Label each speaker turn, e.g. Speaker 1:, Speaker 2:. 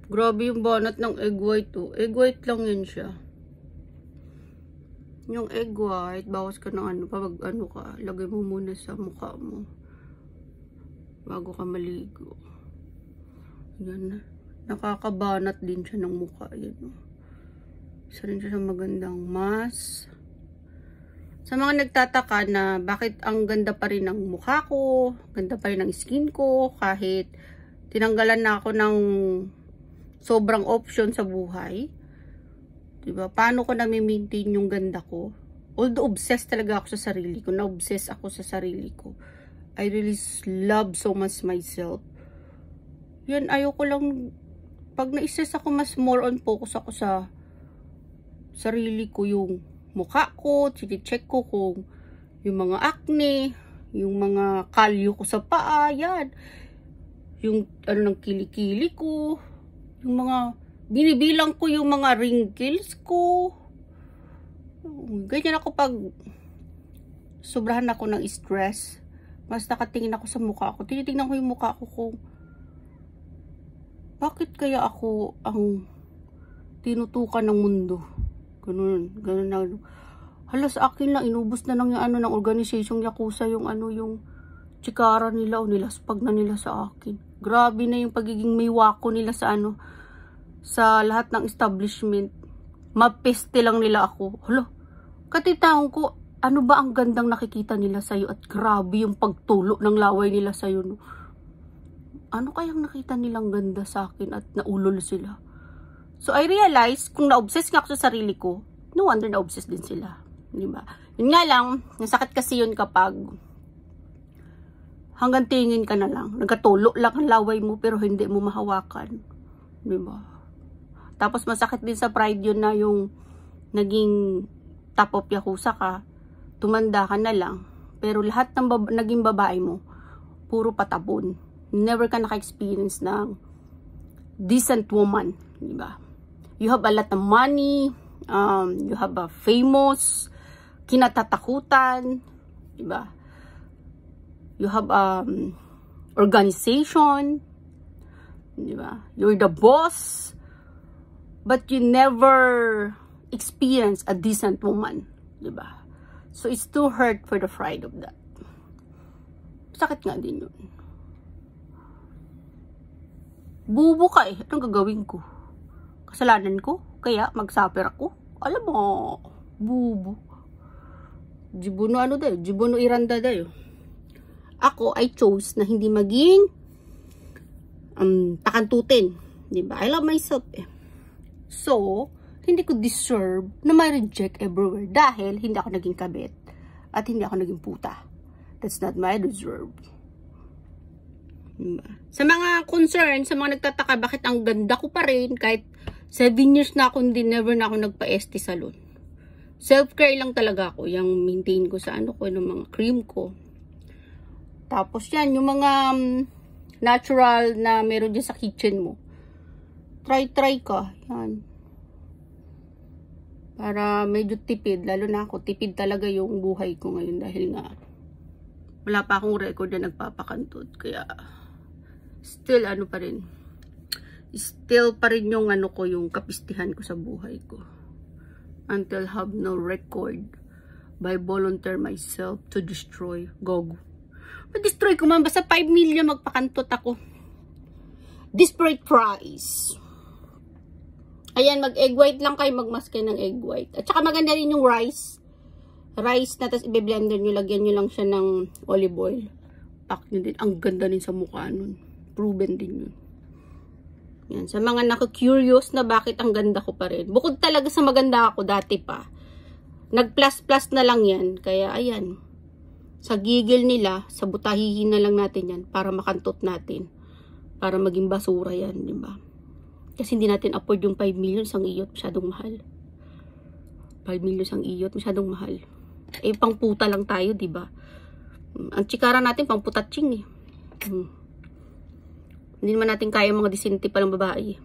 Speaker 1: Grabe yung banat ng egg white to. Egg white lang yun siya. Yung egg white, bawas ka ng ano, pag ano ka, lagay mo muna sa mukha mo. Bago ka maligo. Yan. Nakakabanat din siya ng mukha. Yan. Isa rin siya sa magandang mask. Sa mga nagtataka na bakit ang ganda pa rin ng mukha ko, ganda pa rin ng skin ko, kahit tinanggalan na ako ng sobrang option sa buhay. Diba? Paano ko na-maintain yung ganda ko? Although obsessed talaga ako sa sarili ko, na-obsess ako sa sarili ko. I really love so much myself. Yan, ayoko lang, pag na-stress ako, mas more on focus ako sa sarili ko, yung mukha ko, check ko kung yung mga acne, yung mga kalyo ko sa paa, yan. Yung ano ng kilikili ko, yung mga, binibilang ko yung mga wrinkles ko. Ganyan ako pag sobrahan ako ng stress. Mas nakatingin ako sa mukha ko. Tinitingnan ko yung mukha ko kung bakit kaya ako ang tinutukan ng mundo. Ganun na. Hala, sa akin lang, inubos na lang yung ano ng organizasyong Yakuza, yung ano, yung tsikara nila o nilaspag na nila sa akin. Grabe na yung pagiging maywako nila sa ano, sa lahat ng establishment. Mapeste lang nila ako. Hala, katitaon ko, ano ba ang gandang nakikita nila sa'yo at grabe yung pagtulo ng laway nila sa'yo, no? Ano kayang nakita nilang ganda sa akin at naulol sila? So, I realized, kung na-obsess nga ako sa sarili ko, no wonder na-obsess din sila. Diba? Yun nga lang, nasakit kasi yun kapag hanggang tingin ka na lang. Nagkatulo lang ang laway mo pero hindi mo mahawakan. Diba? Tapos masakit din sa pride yun na yung naging top of Yakuza ka, tumanda ka na lang. Pero lahat ng naging babae mo, puro patabon. Never ka naka-experience ng decent woman. Diba? You have a lot of money, you have a famous, kinatatakutan, diba? You have organization, diba? You're the boss, but you never experience a decent woman, diba? So it's too hurt for the pride of that. Sakit nga din yun. Bubo ka eh. Anong gagawin ko? Kasalanan ko? Kaya mag-suffer ako? Alam mo, bubo. Jibuno ano dayo? Jibuno iranda dayo. Ako, I chose na hindi maging takantutin. Diba? I love myself eh. So, hindi ko deserve na may reject everywhere dahil hindi ako naging kabit at hindi ako naging puta. That's not my deserve. Diba? Sa mga concern, sa mga nagtataka bakit ang ganda ko pa rin kahit 7 years na ako hindi never na ako nagpa-ST salon. Self-care lang talaga ako. Yung maintain ko sa ano ko, ng mga cream ko. Tapos yan, yung mga natural na meron dyan sa kitchen mo. Try ka. Yan. Para medyo tipid. Lalo na ako, tipid talaga yung buhay ko ngayon dahil nga wala pa akong record na nagpapakantod. Kaya still ano pa rin. Still pa rin yung ano ko, yung kapistihan ko sa buhay ko. Until have no record by volunteer myself to destroy. Gogo. Ma-destroy ko man. Basta 5 million magpakantot ako. Desperate price. Ayan, mag-egg white lang kayo. Magmask kayo ng egg white. At saka maganda rin yung rice. Rice na tapos i-blender nyo. Lagyan nyo lang siya ng olive oil. Pack nyo din. Ang ganda din sa mukha nun. Proven din yun. Yan. Sa mga naka-curious na bakit ang ganda ko pa rin. Bukod talaga sa maganda ako dati pa. Nag-plus-plus na lang yan. Kaya ayan. Sa gigil nila, sa butahihin na lang natin yan para makantot natin. Para maging basura yan, di ba? Kasi hindi natin afford yung 5 million sang iyot. Masyadong mahal. 5 million sang iyot. Masyadong mahal. Eh, pang puta lang tayo, di ba? Ang tsikara natin, pang putatsing eh. Hindi naman natin kaya mga disente palang babae.